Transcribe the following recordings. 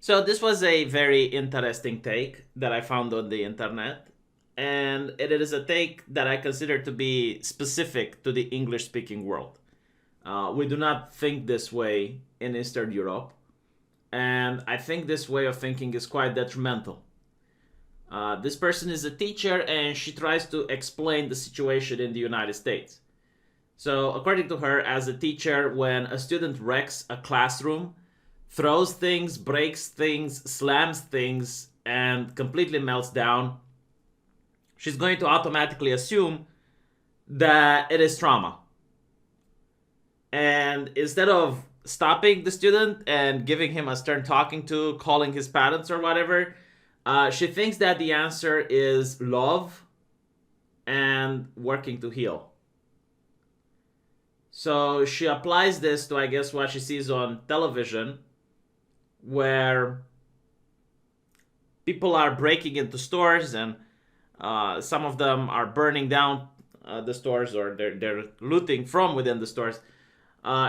So this was a very interesting take that I found on the internet, and it is a take that I consider to be specific to the English-speaking world. We do not think this way in Eastern Europe, and I think this way of thinking is quite detrimental. This person is a teacher, and she tries to explain the situation in the United States. So, according to her, as a teacher, when a student wrecks a classroom, throws things, breaks things, slams things, and completely melts down, she's going to automatically assume that it is trauma. And instead of stopping the student and giving him a stern talking to, calling his parents or whatever, she thinks that the answer is love and working to heal. So she applies this to, I guess, what she sees on television, where people are breaking into stores and some of them are burning down the stores, or they're looting from within the stores.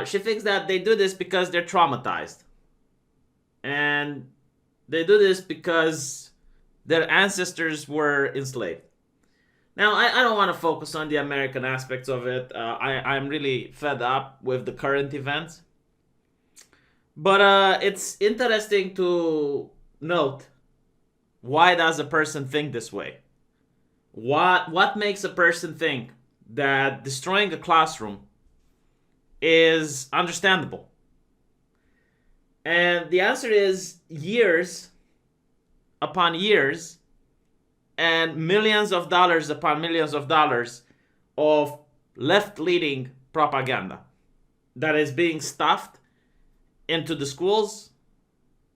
She thinks that they do this because they're traumatized. And they do this because their ancestors were enslaved. Now, I don't want to focus on the American aspects of it. I'm really fed up with the current events. But it's interesting to note, why does a person think this way? What makes a person think that destroying a classroom is understandable? And the answer is years upon years and millions of dollars upon millions of dollars of left-leaning propaganda that is being stuffed into the schools,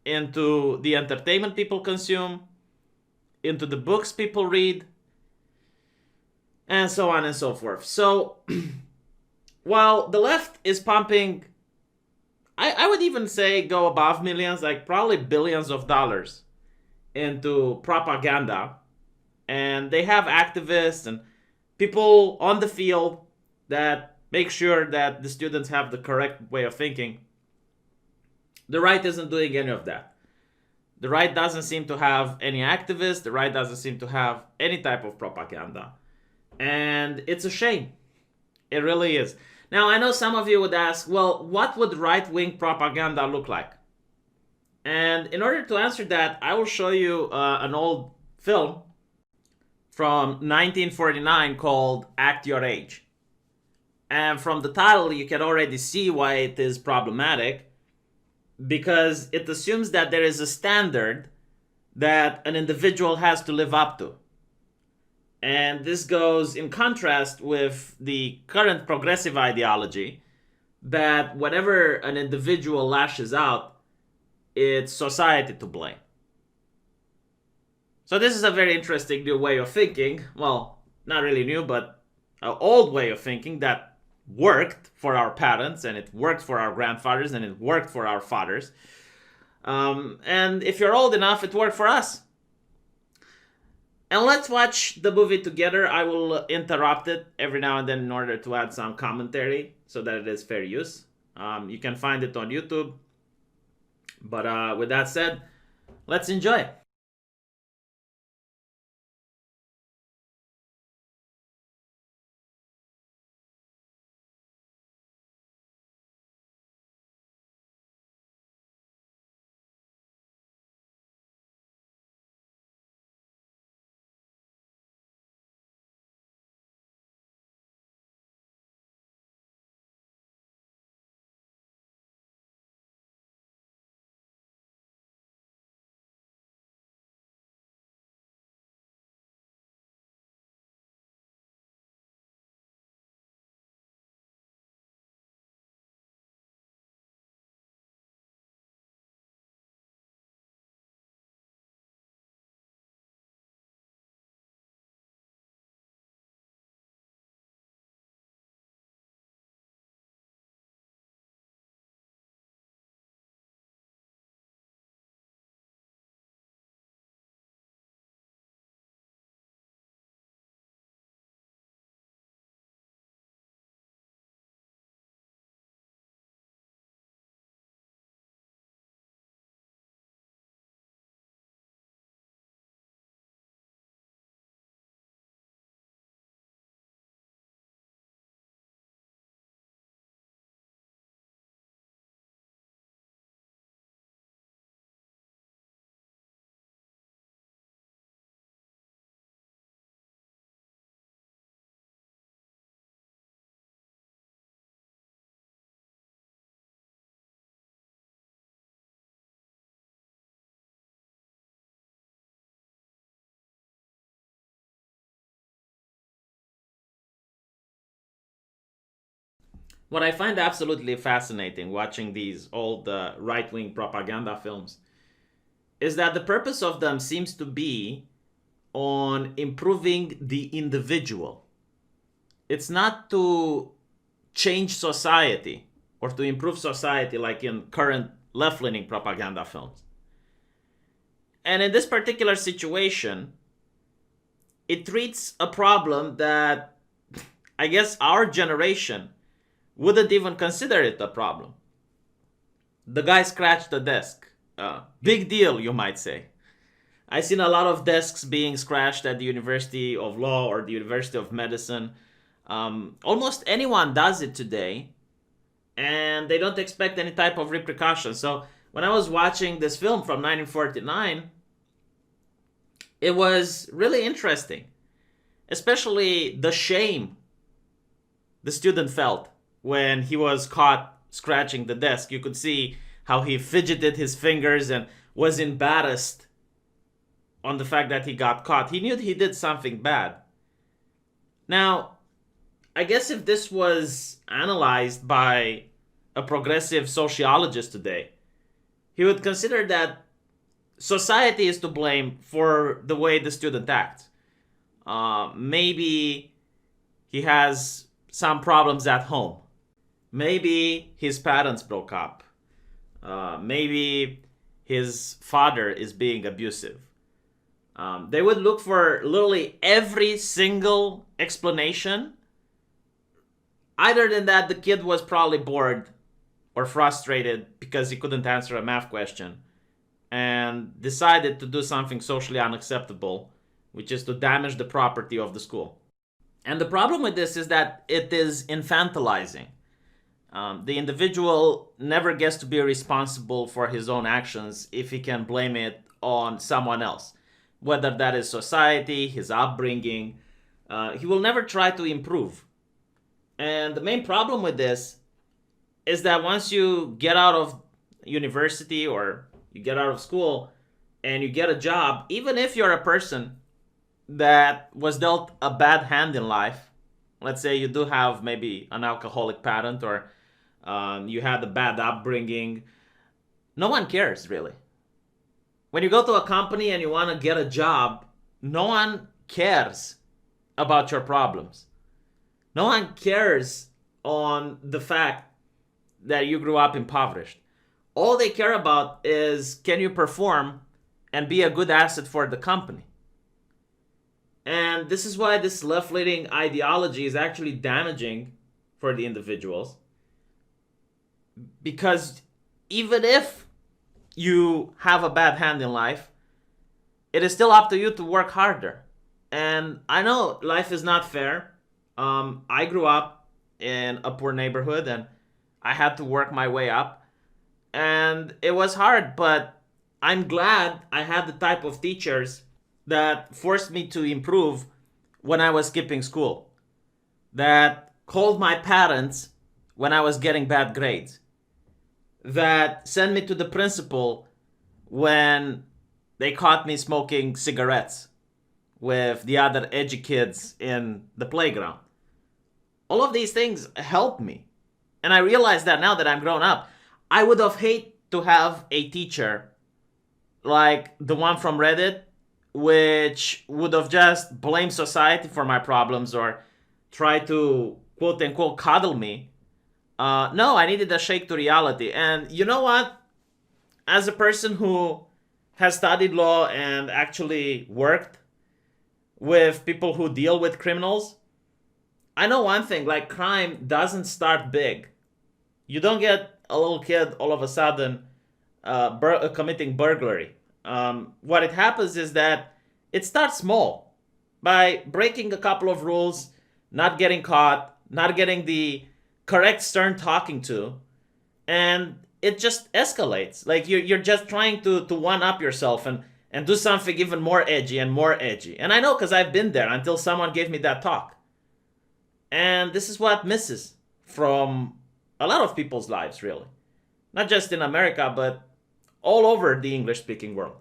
into the entertainment people consume, into the books people read, and so on and so forth. So, while the left is pumping, I would even say go above millions, like probably billions of dollars into propaganda, and they have activists and people on the field that make sure that the students have the correct way of thinking. The right isn't doing any of that. The right doesn't seem to have any activists. The right doesn't seem to have any type of propaganda. And it's a shame. It really is. Now, I know some of you would ask, well, what would right-wing propaganda look like? And in order to answer that, I will show you an old film from 1949 called Act Your Age. And from the title, you can already see why it is problematic, because it assumes that there is a standard that an individual has to live up to. And this goes in contrast with the current progressive ideology that whenever an individual lashes out, it's society to blame. So this is a very interesting new way of thinking. Well, not really new, but an old way of thinking that worked for our parents, and it worked for our grandfathers, and it worked for our fathers. And if you're old enough, it worked for us. And let's watch the movie together. I will interrupt it every now and then in order to add some commentary so that it is fair use. You can find it on YouTube. But with that said, let's enjoy. What I find absolutely fascinating watching these old right-wing propaganda films is that the purpose of them seems to be on improving the individual. It's not to change society or to improve society like in current left-leaning propaganda films. And in this particular situation, it treats a problem that I guess our generation wouldn't even consider it a problem. The guy scratched the desk. Big deal, you might say. I've seen a lot of desks being scratched at the University of Law or the University of Medicine. Almost anyone does it today, and they don't expect any type of repercussion. So when I was watching this film from 1949, it was really interesting, especially the shame the student felt when he was caught scratching the desk. You could see how he fidgeted his fingers and was embarrassed on the fact that he got caught. He knew he did something bad. Now, I guess if this was analyzed by a progressive sociologist today, he would consider that society is to blame for the way the student acts. Maybe he has some problems at home. Maybe his parents broke up. Maybe his father is being abusive. They would look for literally every single explanation. Either than that, the kid was probably bored or frustrated because he couldn't answer a math question and decided to do something socially unacceptable, which is to damage the property of the school. And the problem with this is that it is infantilizing. The individual never gets to be responsible for his own actions if he can blame it on someone else, whether that is society, his upbringing. He will never try to improve. And the main problem with this is that once you get out of university or you get out of school and you get a job, even if you're a person that was dealt a bad hand in life, let's say you do have maybe an alcoholic parent or you had a bad upbringing, no one cares really. When you go to a company and you want to get a job, no one cares about your problems. No one cares on the fact that you grew up impoverished. All they care about is, can you perform and be a good asset for the company? And this is why this left-leaning ideology is actually damaging for the individuals. Because even if you have a bad hand in life, it is still up to you to work harder. And I know life is not fair. I grew up in a poor neighborhood and I had to work my way up. And it was hard, but I'm glad I had the type of teachers that forced me to improve when I was skipping school, that called my parents when I was getting bad grades, that sent me to the principal when they caught me smoking cigarettes with the other edgy kids in the playground. All of these things helped me. And I realize that now that I'm grown up, I would have hated to have a teacher like the one from Reddit, which would have just blamed society for my problems or tried to quote unquote coddle me. No, I needed a shake to reality. And you know what? As a person who has studied law and actually worked with people who deal with criminals, I know one thing, like crime doesn't start big. You don't get a little kid all of a sudden committing burglary. What it happens is that it starts small by breaking a couple of rules, not getting caught, not getting the correct stern talking to, and it just escalates. Like you're just trying to one up yourself and do something even more edgy and more edgy. And I know because I've been there until someone gave me that talk. And this is what misses from a lot of people's lives, really. Not just in America, but all over the English-speaking world.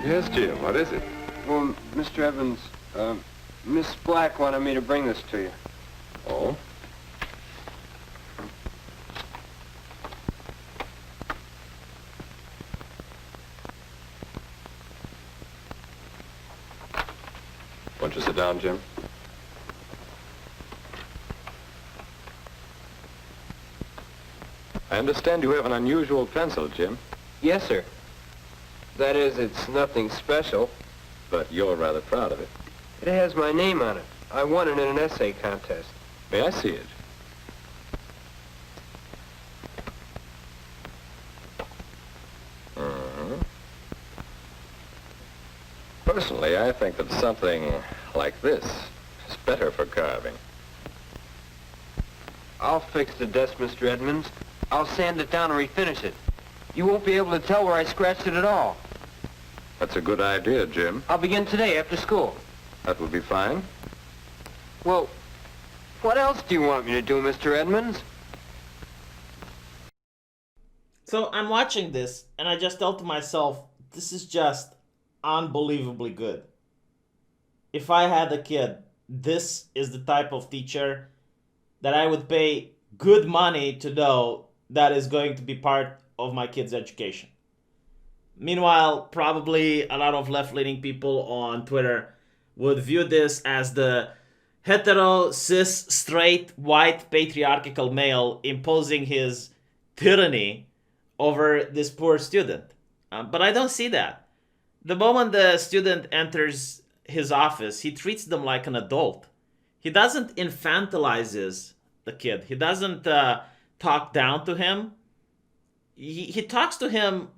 Yes, Jim, what is it? Well, Mr. Evans, Miss Black wanted me to bring this to you. Oh? Won't you sit down, Jim? I understand you have an unusual pencil, Jim. Yes, sir. That is, it's nothing special. But you're rather proud of it. It has my name on it. I won it in an essay contest. May I see it? Personally, I think that something like this is better for carving. I'll fix the desk, Mr. Edmonds. I'll sand it down and refinish it. You won't be able to tell where I scratched it at all. That's a good idea, Jim. I'll begin today after school. That would be fine. Well, what else do you want me to do, Mr. Edmonds? So I'm watching this, and I just thought to myself, this is just unbelievably good. If I had a kid, this is the type of teacher that I would pay good money to know that is going to be part of my kid's education. Meanwhile, probably a lot of left-leaning people on Twitter would view this as the hetero, cis, straight, white, patriarchal male imposing his tyranny over this poor student. But I don't see that. The moment the student enters his office, he treats them like an adult. He doesn't infantilize the kid. He doesn't talk down to him. He talks to him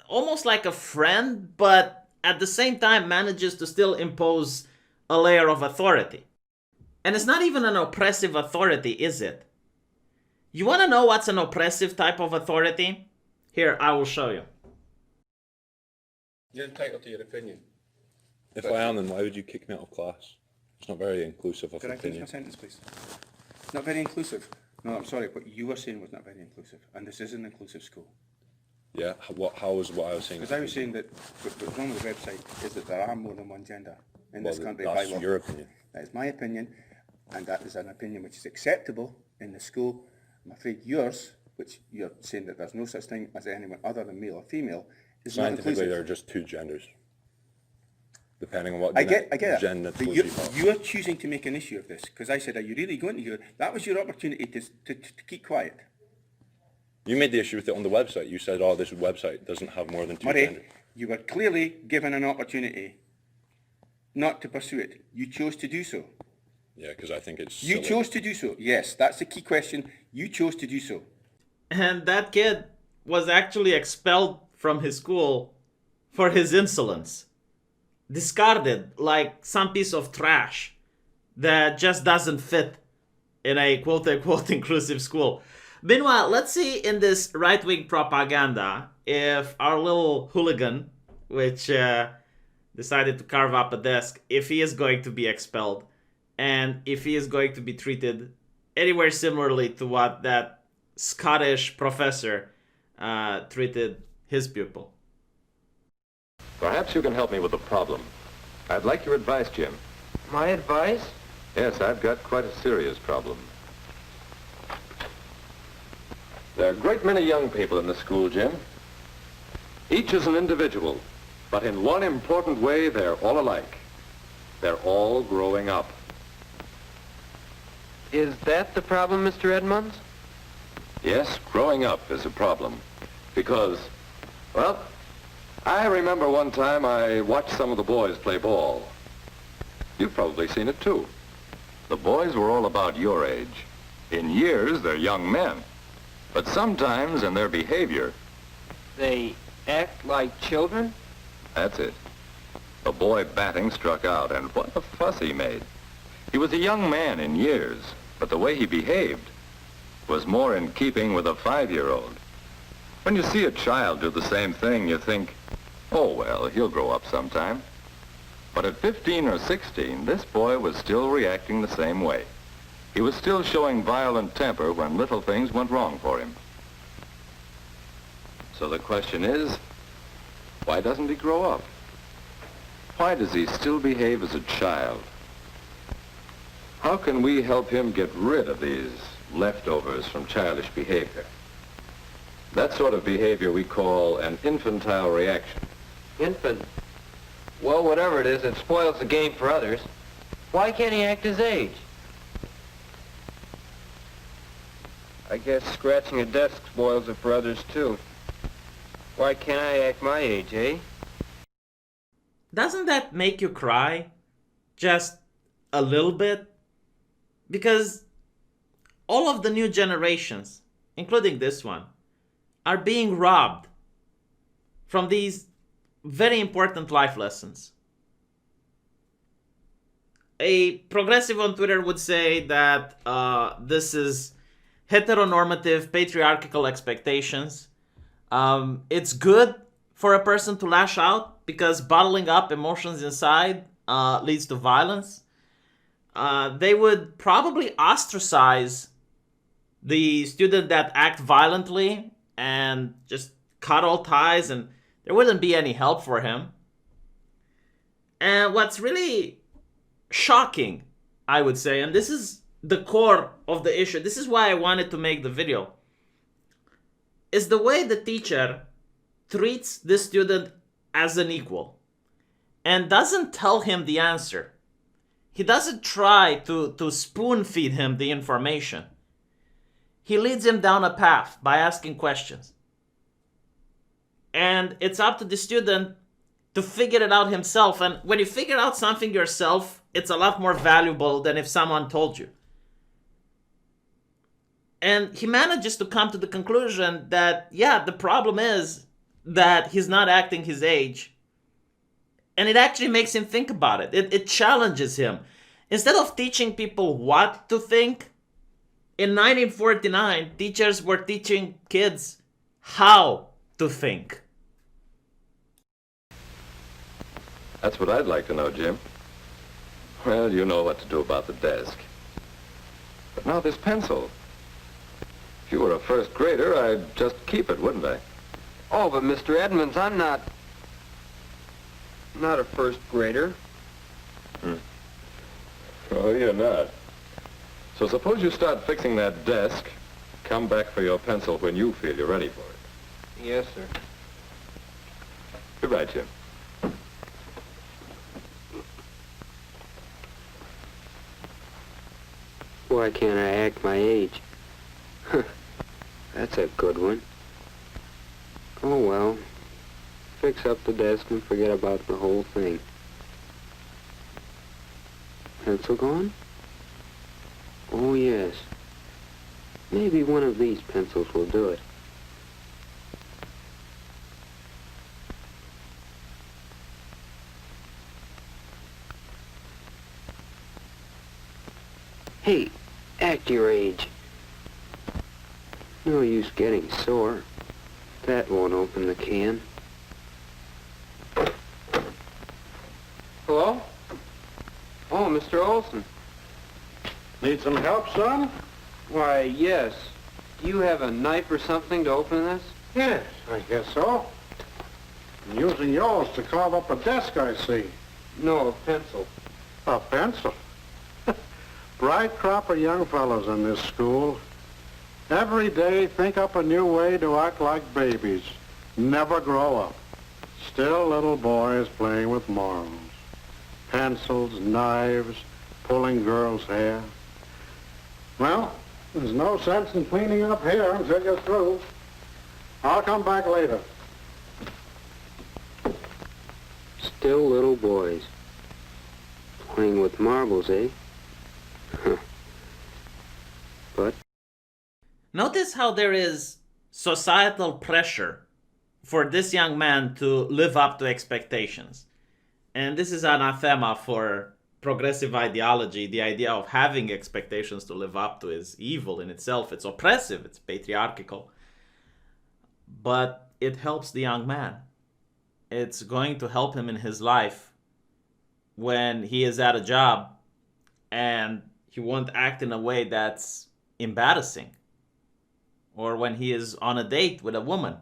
almost like a friend, but at the same time manages to still impose a layer of authority. And it's not even an oppressive authority, is it? You want to know what's an oppressive type of authority? Here, I will show you. You're entitled to your opinion. If I am, then why would you kick me out of class? It's not very inclusive of Can I finish opinion. my sentence, please? Not very inclusive. No, I'm sorry, what you were saying was not very inclusive, and this is an inclusive school. Yeah, how was what I was saying? Because I was saying that what's wrong with the website is that there are more than one gender in this country by that's law. your opinion. That is my opinion, and that is an opinion which is acceptable in the school. I'm afraid yours, which you're saying that there's no such thing as anyone other than male or female, is not Scientifically, inclusive. there are just two genders, depending on what I get it. gender But you're choosing to make an issue of this, because I said, are you really going to hear? That was your opportunity to keep quiet. You made the issue with it on the website. You said, oh, this website doesn't have more than two Murray, genders. you were clearly given an opportunity not to pursue it. You chose to do so. Yeah, because I think it's You silly. chose to do so. Yes, that's the key question. You chose to do so. And that kid was actually expelled from his school for his insolence. Discarded like some piece of trash that just doesn't fit in a quote-unquote inclusive school. Meanwhile, let's see in this right-wing propaganda if our little hooligan, which decided to carve up a desk, if he is going to be expelled and if he is going to be treated anywhere similarly to what that Scottish professor treated his pupil. Perhaps you can help me with the problem. I'd like your advice, Jim. My advice? Yes, I've got quite a serious problem. There are a great many young people in the school, Jim. Each is an individual, but in one important way, they're all alike. They're all growing up. Is that the problem, Mr. Edmonds? Yes, growing up is a problem. Because, well, I remember one time I watched some of the boys play ball. You've probably seen it too. The boys were all about your age. In years, they're young men. But sometimes in their behavior, They act like children? that's it. A boy batting struck out, and what a fuss he made. He was a young man in years, but the way he behaved was more in keeping with a 5-year-old. When you see a child do the same thing, you think, oh, well, he'll grow up sometime. But at 15 or 16, this boy was still reacting the same way. He was still showing violent temper when little things went wrong for him. So the question is, why doesn't he grow up? Why does he still behave as a child? How can we help him get rid of these leftovers from childish behavior? That sort of behavior we call an infantile reaction. Infant. Well, whatever it is, it spoils the game for others. Why can't he act his age? I guess scratching a desk spoils it for others, too. Why can't I act my age, eh? Doesn't that make you cry? Just a little bit? Because all of the new generations, including this one, are being robbed from these very important life lessons. A progressive on Twitter would say that this is heteronormative patriarchal expectations. It's good for a person to lash out because bottling up emotions inside leads to violence. They would probably ostracize the student that act violently and just cut all ties, and there wouldn't be any help for him. And what's really shocking, I would say, and this is the core of the issue, this is why I wanted to make the video, is the way the teacher treats this student as an equal and doesn't tell him the answer. He doesn't try to spoon feed him the information. He leads him down a path by asking questions. And it's up to the student to figure it out himself. And when you figure out something yourself, it's a lot more valuable than if someone told you. And he manages to come to the conclusion that, yeah, the problem is that he's not acting his age. And it actually makes him think about it. It challenges him. Instead of teaching people what to think, in 1949, teachers were teaching kids how to think. That's what I'd like to know, Jim. Well, you know what to do about the desk. But now this pencil. If you were a first grader, I'd just keep it, wouldn't I? Oh, but Mr. Edmonds, I'm not a first grader. Oh, you're not. So suppose you start fixing that desk. Come back for your pencil when you feel you're ready for it. Yes, sir. Goodbye, Jim. Why can't I act my age? That's a good one. Oh, well. Fix up the desk and forget about the whole thing. Pencil gone? Oh, yes. Maybe one of these pencils will do it. Hey, act your age. No use getting sore. That won't open the can. Hello? Oh, Mr. Olson. Need some help, son? Why, yes. Do you have a knife or something to open this? Yes, I guess so. I'm using yours to carve up a desk, I see. No, a pencil. A pencil? Bright crop of young fellows in this school. Every day think up a new way to act like babies. Never grow up. Still little boys playing with morals. Pencils, knives, pulling girls' hair. Well, there's no sense in cleaning up here until you're through. I'll come back later. Still little boys. Playing with marbles, eh? But Notice how there is societal pressure for this young man to live up to expectations. And this is anathema for progressive ideology. The idea of having expectations to live up to is evil in itself. It's oppressive, it's patriarchal. But it helps the young man. It's going to help him in his life when he is at a job and he won't act in a way that's embarrassing. Or when he is on a date with a woman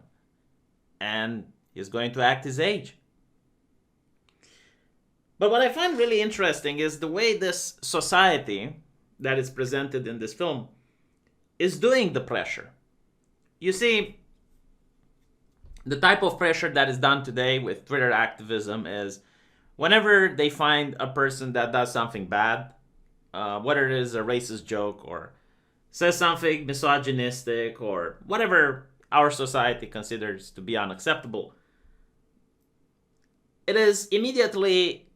and he's going to act his age. But what I find really interesting is the way this society that is presented in this film is doing the pressure. You see, the type of pressure that is done today with Twitter activism is whenever they find a person that does something bad, whether it is a racist joke or says something misogynistic or whatever our society considers to be unacceptable, it is immediately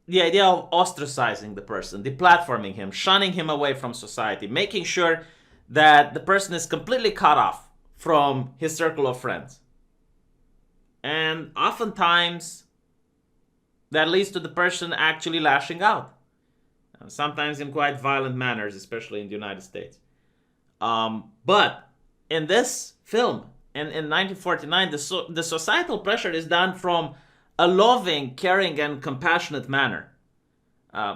the idea of ostracizing the person, deplatforming him, shunning him away from society, making sure that the person is completely cut off from his circle of friends. And oftentimes, that leads to the person actually lashing out, sometimes in quite violent manners, especially in the United States. But in this film, in 1949, the societal pressure is done from a loving, caring, and compassionate manner.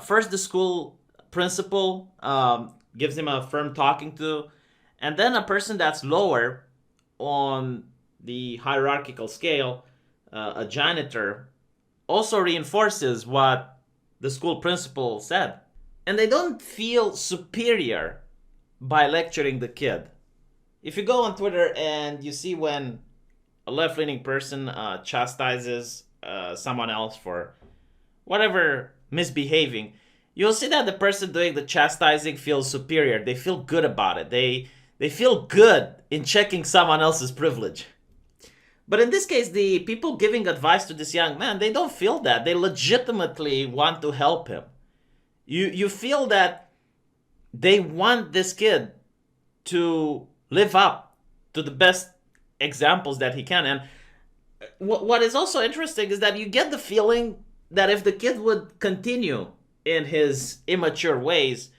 First, the school principal gives him a firm talking to, and then a person that's lower on the hierarchical scale, a janitor, also reinforces what the school principal said. And they don't feel superior by lecturing the kid. If you go on Twitter and you see when a left-leaning person chastises someone else for whatever misbehaving, you'll see that the person doing the chastising feels superior. They feel good about it. They feel good in checking someone else's privilege. But in this case, the people giving advice to this young man, they don't feel that. They legitimately want to help him. You feel that they want this kid to live up to the best examples that he can. And what is also interesting is that you get the feeling that if the kid would continue in his immature ways,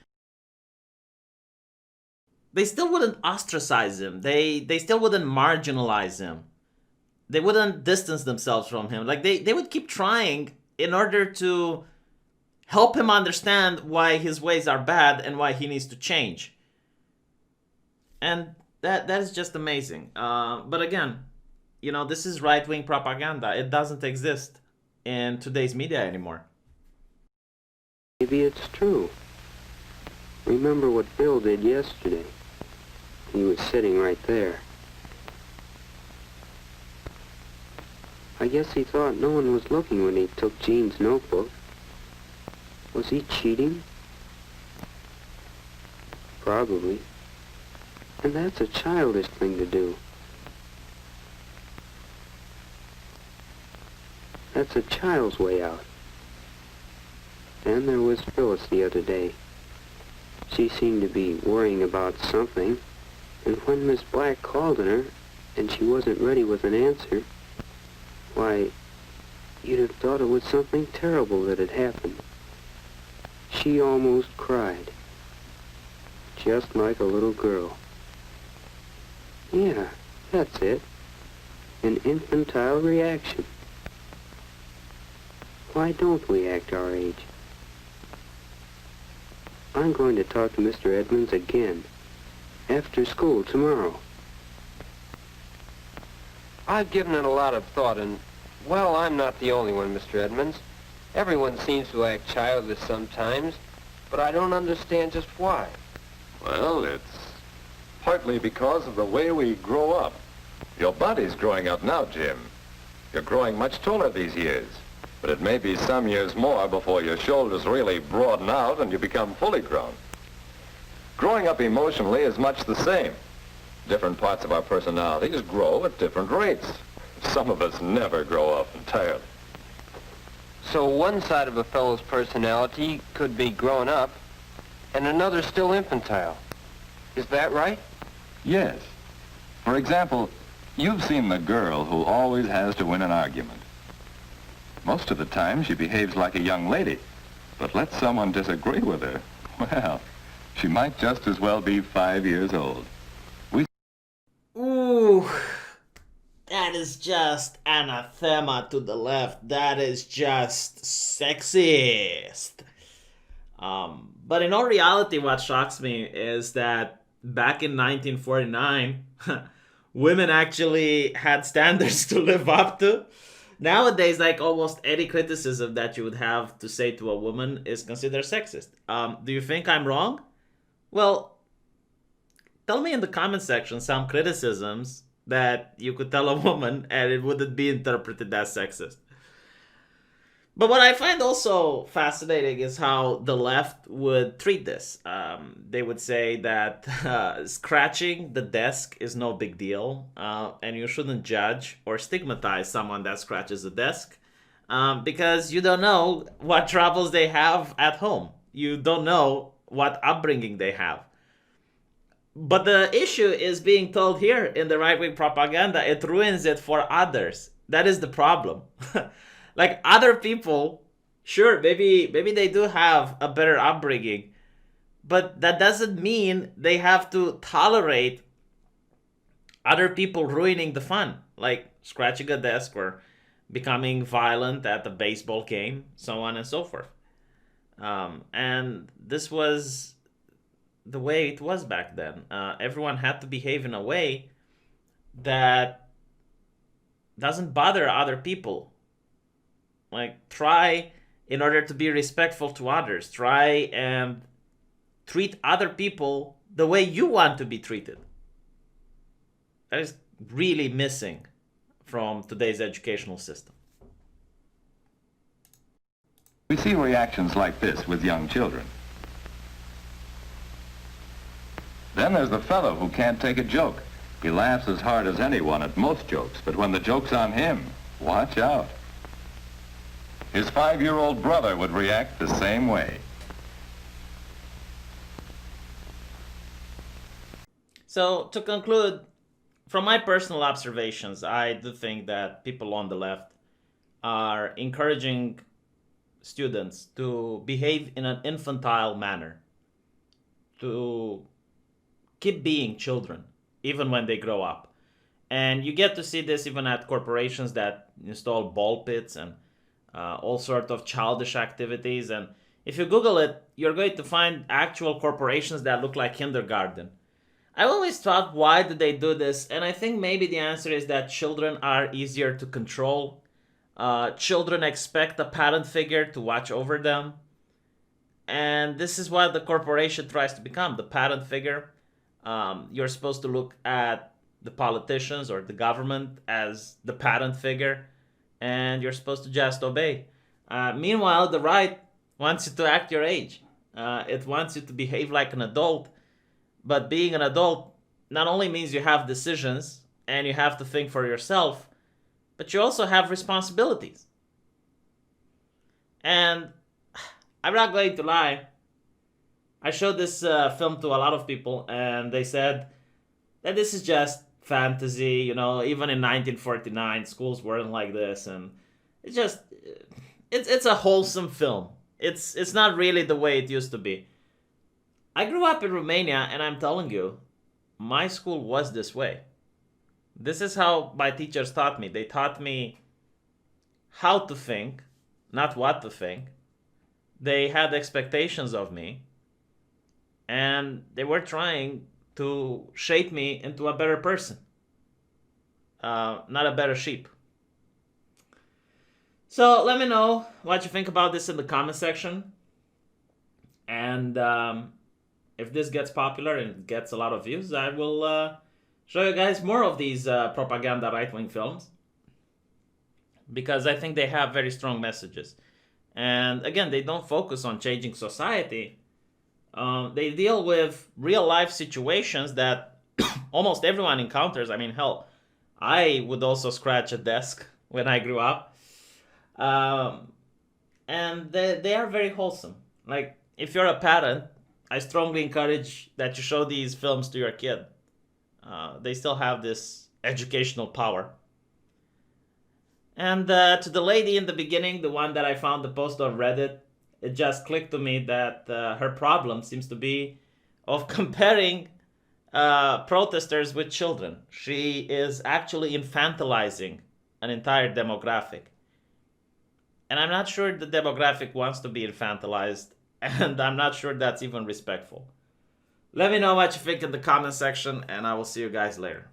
they still wouldn't ostracize him. They still wouldn't marginalize him. They wouldn't distance themselves from him. Like they would keep trying in order to help him understand why his ways are bad and why he needs to change. And that is just amazing. But again, this is right-wing propaganda. It doesn't exist in today's media anymore. Maybe it's true. Remember what Bill did yesterday. He was sitting right there. I guess he thought no one was looking when he took Jean's notebook. Was he cheating? Probably. And that's a childish thing to do. That's a child's way out. And there was Phyllis the other day. She seemed to be worrying about something, and when Miss Black called on her, and she wasn't ready with an answer, why, you'd have thought it was something terrible that had happened. She almost cried. Just like a little girl. Yeah, that's it. An infantile reaction. Why don't we act our age? I'm going to talk to Mr. Edmonds again. After school tomorrow. I've given it a lot of thought, and, well, I'm not the only one, Mr. Edmonds. Everyone seems to act childish sometimes, but I don't understand just why. Well, it's partly because of the way we grow up. Your body's growing up now, Jim. You're growing much taller these years, but it may be some years more before your shoulders really broaden out and you become fully grown. Growing up emotionally is much the same. Different parts of our personalities grow at different rates. Some of us never grow up entirely. So one side of a fellow's personality could be grown up, and another still infantile. Is that right? Yes. For example, you've seen the girl who always has to win an argument. Most of the time she behaves like a young lady, but let someone disagree with her, well, she might just as well be 5 years old. Ooh, that is just anathema to the left. That is just sexist. But in all reality, what shocks me is that back in 1949, women actually had standards to live up to. Nowadays, like almost any criticism that you would have to say to a woman is considered sexist. Do you think I'm wrong? Well, tell me in the comment section some criticisms that you could tell a woman and it wouldn't be interpreted as sexist. But what I find also fascinating is how the left would treat this. They would say that scratching the desk is no big deal, and you shouldn't judge or stigmatize someone that scratches the desk because you don't know what troubles they have at home. You don't know what upbringing they have. But the issue is being told here in the right-wing propaganda, it ruins it for others. That is the problem. Like other people, sure, maybe they do have a better upbringing, but that doesn't mean they have to tolerate other people ruining the fun, like scratching a desk or becoming violent at a baseball game, so on and so forth. And this was the way it was back then. Everyone had to behave in a way that doesn't bother other people. Like, try, in order to be respectful to others, try and treat other people the way you want to be treated. That is really missing from today's educational system. We see reactions like this with young children. Then there's the fellow who can't take a joke. He laughs as hard as anyone at most jokes, but when the joke's on him, watch out. His 5-year-old brother would react the same way. So, to conclude, from my personal observations, I do think that people on the left are encouraging students to behave in an infantile manner, to keep being children, even when they grow up. And you get to see this even at corporations that install ball pits and all sorts of childish activities. And if you Google it, you're going to find actual corporations that look like kindergarten. I always thought, why do they do this? And I think maybe the answer is that children are easier to control. Children expect a parent figure to watch over them. And this is what the corporation tries to become, the parent figure. You're supposed to look at the politicians or the government as the parent figure, and you're supposed to just obey. Meanwhile, the right wants you to act your age. It wants you to behave like an adult. But being an adult not only means you have decisions and you have to think for yourself, but you also have responsibilities. And I'm not going to lie. I showed this film to a lot of people, and they said that this is just fantasy. You know, even in 1949, schools weren't like this, and it's a wholesome film. It's not really the way it used to be. I grew up in Romania, and I'm telling you, my school was this way. This is how my teachers taught me. They taught me how to think, not what to think. They had expectations of me, and they were trying to shape me into a better person, not a better sheep. So let me know what you think about this in the comment section. And if this gets popular and gets a lot of views, I will show you guys more of these propaganda right-wing films, because I think they have very strong messages. And again, they don't focus on changing society. They deal with real-life situations that almost everyone encounters. I mean, hell, I would also scratch a desk when I grew up. And they are very wholesome. Like, if you're a parent, I strongly encourage that you show these films to your kid. They still have this educational power. And to the lady in the beginning, the one that I found the post on Reddit, it just clicked to me that her problem seems to be of comparing protesters with children. She is actually infantilizing an entire demographic. And I'm not sure the demographic wants to be infantilized, and I'm not sure that's even respectful. Let me know what you think in the comment section, and I will see you guys later.